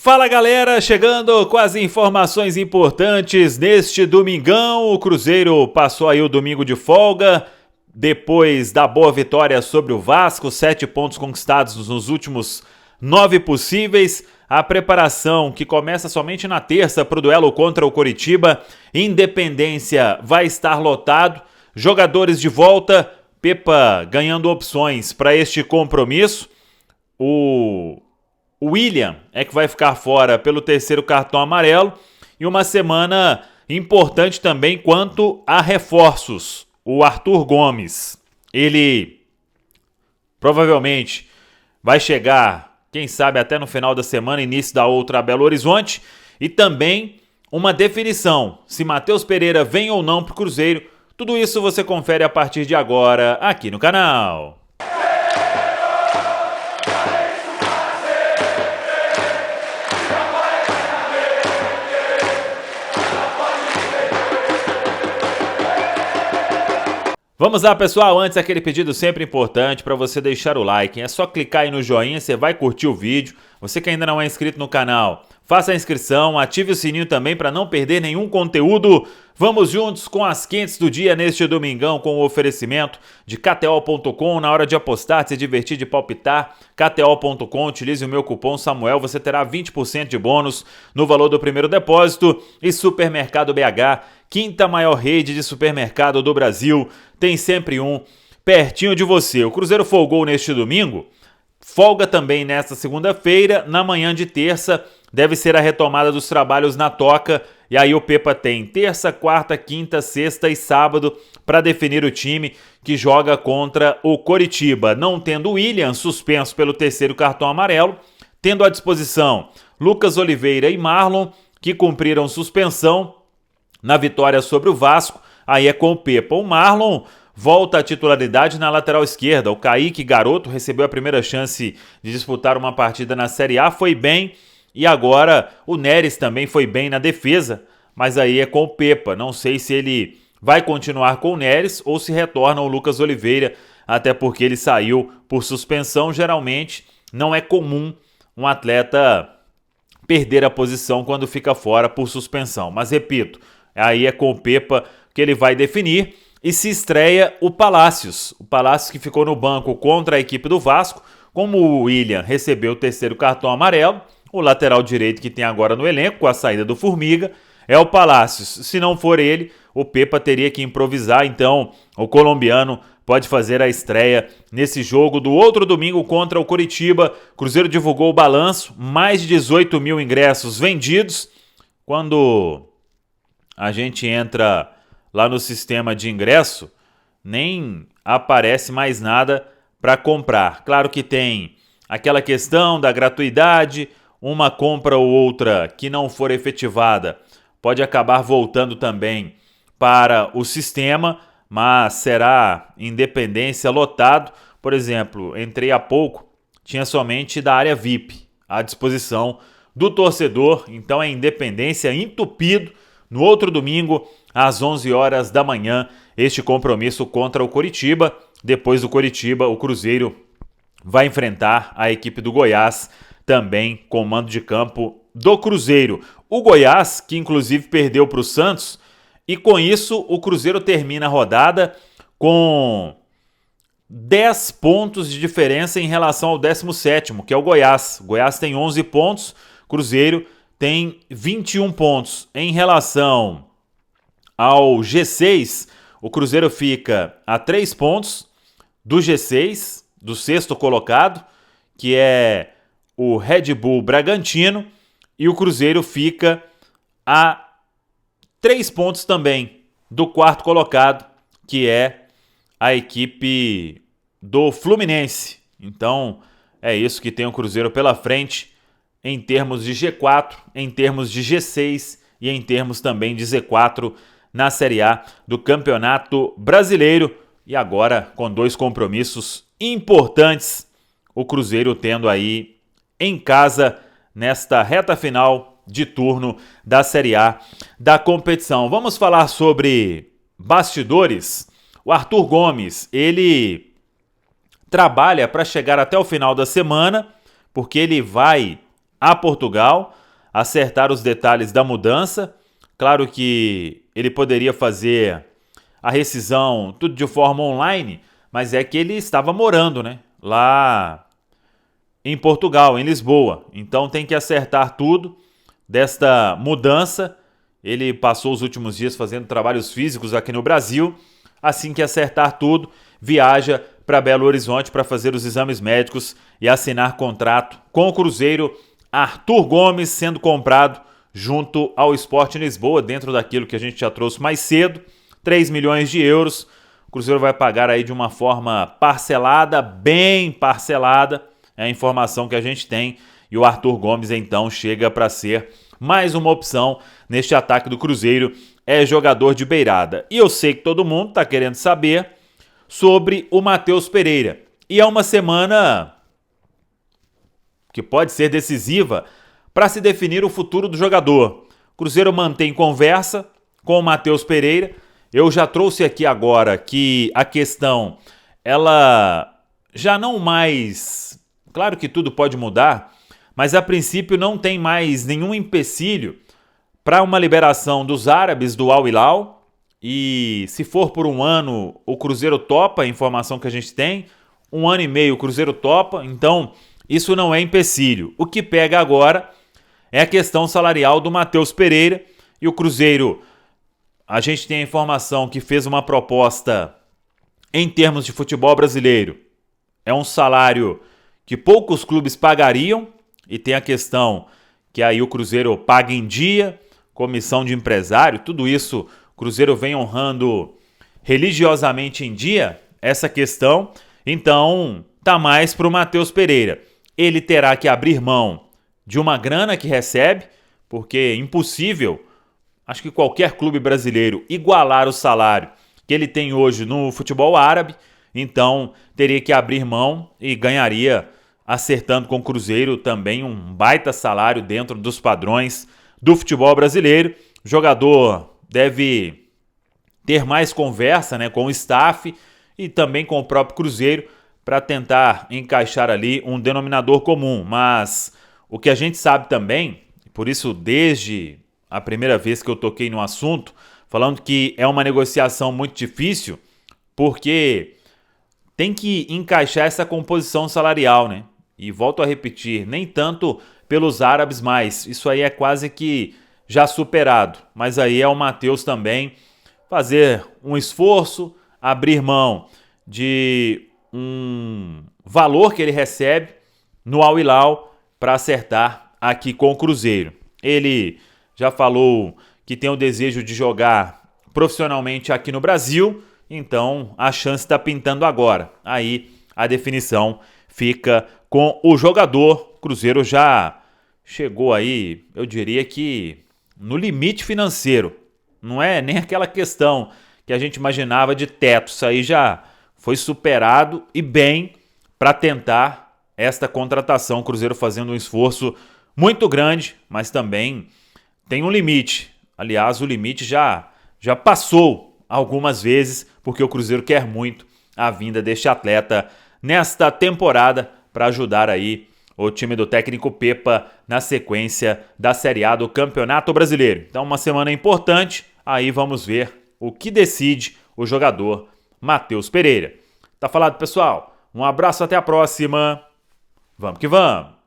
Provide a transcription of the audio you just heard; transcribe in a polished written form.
Fala galera, chegando com as informações importantes neste domingão. O Cruzeiro passou aí o domingo de folga, depois da boa vitória sobre o Vasco, 7 pontos conquistados nos últimos 9 possíveis. A preparação que começa somente na terça para o duelo contra o Coritiba. Independência vai estar lotado, jogadores de volta, Pepa ganhando opções para este compromisso. O William é que vai ficar fora pelo terceiro cartão amarelo e uma semana importante também quanto a reforços. O Arthur Gomes, ele provavelmente vai chegar, quem sabe até no final da semana, início da outra a Belo Horizonte, e também uma definição se Matheus Pereira vem ou não para o Cruzeiro. Tudo isso você confere a partir de agora aqui no canal. Vamos lá, pessoal, antes aquele pedido sempre importante para você deixar o like, é só clicar aí no joinha, você vai curtir o vídeo. Você que ainda não é inscrito no canal, faça a inscrição, ative o sininho também para não perder nenhum conteúdo. Vamos juntos com as quentes do dia neste domingão com o oferecimento de KTO.com. Na hora de apostar, se divertir, de palpitar, KTO.com, utilize o meu cupom Samuel, você terá 20% de bônus no valor do primeiro depósito. E Supermercado BH, quinta maior rede de supermercado do Brasil, tem sempre um pertinho de você. O Cruzeiro folgou neste domingo, folga também nesta segunda-feira. Na manhã de terça deve ser a retomada dos trabalhos na Toca, e aí o Pepa tem terça, quarta, quinta, sexta e sábado para definir o time que joga contra o Coritiba, não tendo o William suspenso pelo terceiro cartão amarelo, tendo à disposição Lucas Oliveira e Marlon, que cumpriram suspensão na vitória sobre o Vasco. Aí é com o Pepa. O Marlon volta à titularidade na lateral esquerda. O Kaique Garoto recebeu a primeira chance de disputar uma partida na Série A, foi bem, e agora o Neres também foi bem na defesa, mas aí é com o Pepa. Não sei se ele vai continuar com o Neres ou se retorna o Lucas Oliveira, até porque ele saiu por suspensão. Geralmente não é comum um atleta perder a posição quando fica fora por suspensão, mas repito, aí é com o Pepa que ele vai definir. E se estreia o Palácios que ficou no banco contra a equipe do Vasco. Como o William recebeu o terceiro cartão amarelo, o lateral direito que tem agora no elenco, com a saída do Formiga, é o Palácios. Se não for ele, o Pepa teria que improvisar, então o colombiano pode fazer a estreia nesse jogo do outro domingo contra o Coritiba. Cruzeiro divulgou o balanço, mais de 18 mil ingressos vendidos. Quando a gente entra lá no sistema de ingresso, nem aparece mais nada para comprar. Claro que tem aquela questão da gratuidade, uma compra ou outra que não for efetivada pode acabar voltando também para o sistema, mas será Independência lotado. Por exemplo, entrei há pouco, tinha somente da área VIP à disposição do torcedor, então é Independência entupido. No outro domingo, às 11 horas da manhã, este compromisso contra o Coritiba. Depois do Coritiba, o Cruzeiro vai enfrentar a equipe do Goiás, também com mando de campo do Cruzeiro. O Goiás, que inclusive perdeu para o Santos, e com isso o Cruzeiro termina a rodada com 10 pontos de diferença em relação ao 17º, que é o Goiás. O Goiás tem 11 pontos, Cruzeiro tem 21 pontos. Em relação ao G6, o Cruzeiro fica a 3 pontos do G6, do sexto colocado, que é o Red Bull Bragantino, e o Cruzeiro fica a 3 pontos também do quarto colocado, que é a equipe do Fluminense. Então é isso que tem o Cruzeiro pela frente em termos de G4, em termos de G6 e em termos também de Z4 na Série A do Campeonato Brasileiro. E agora com 2 compromissos importantes, o Cruzeiro tendo aí em casa nesta reta final de turno da Série A da competição. Vamos falar sobre bastidores. O Arthur Gomes, ele trabalha para chegar até o final da semana, porque ele vai a Portugal, acertar os detalhes da mudança. Claro que ele poderia fazer a rescisão tudo de forma online, mas é que ele estava morando, né, lá em Portugal, em Lisboa. Então tem que acertar tudo desta mudança. Ele passou os últimos dias fazendo trabalhos físicos aqui no Brasil. Assim que acertar tudo, viaja para Belo Horizonte para fazer os exames médicos e assinar contrato com o Cruzeiro. Arthur Gomes sendo comprado junto ao Sport Lisboa, dentro daquilo que a gente já trouxe mais cedo, 3 milhões de euros. O Cruzeiro vai pagar aí de uma forma parcelada, bem parcelada, é a informação que a gente tem, e o Arthur Gomes então chega para ser mais uma opção neste ataque do Cruzeiro, é jogador de beirada. E eu sei que todo mundo está querendo saber sobre o Matheus Pereira, e é uma semana que pode ser decisiva para se definir o futuro do jogador. O Cruzeiro mantém conversa com o Matheus Pereira. Eu já trouxe aqui agora que a questão, ela já não mais... Claro que tudo pode mudar, mas a princípio não tem mais nenhum empecilho para uma liberação dos árabes do Al Hilal. E se for por um ano, o Cruzeiro topa, a informação que a gente tem. 1 ano e meio o Cruzeiro topa, então isso não é empecilho. O que pega agora é a questão salarial do Matheus Pereira, e o Cruzeiro, a gente tem a informação que fez uma proposta em termos de futebol brasileiro. É um salário que poucos clubes pagariam, e tem a questão que aí o Cruzeiro paga em dia, comissão de empresário, tudo isso o Cruzeiro vem honrando religiosamente em dia, essa questão. Então tá mais para o Matheus Pereira. Ele terá que abrir mão de uma grana que recebe, porque é impossível, acho que qualquer clube brasileiro, igualar o salário que ele tem hoje no futebol árabe. Então teria que abrir mão e ganharia, acertando com o Cruzeiro, também um baita salário dentro dos padrões do futebol brasileiro. O jogador deve ter mais conversa, né, com o staff e também com o próprio Cruzeiro para tentar encaixar ali um denominador comum. Mas o que a gente sabe também, por isso desde a primeira vez que eu toquei no assunto, falando que é uma negociação muito difícil, porque tem que encaixar essa composição salarial, né? E volto a repetir, nem tanto pelos árabes mais, isso aí é quase que já superado. Mas aí é o Matheus também fazer um esforço, abrir mão de um valor que ele recebe no Al Hilal para acertar aqui com o Cruzeiro. Ele já falou que tem o desejo de jogar profissionalmente aqui no Brasil, então a chance está pintando agora. Aí a definição fica com o jogador. O Cruzeiro já chegou aí, eu diria que no limite financeiro. Não é nem aquela questão que a gente imaginava de teto. Isso aí já foi superado, e bem, para tentar esta contratação. O Cruzeiro fazendo um esforço muito grande, mas também tem um limite. Aliás, o limite já passou algumas vezes, porque o Cruzeiro quer muito a vinda deste atleta nesta temporada para ajudar aí o time do técnico Pepa na sequência da Série A do Campeonato Brasileiro. Então, uma semana importante, aí vamos ver o que decide o jogador Matheus Pereira. Tá falado, pessoal? Um abraço, até a próxima. Vamos que vamos!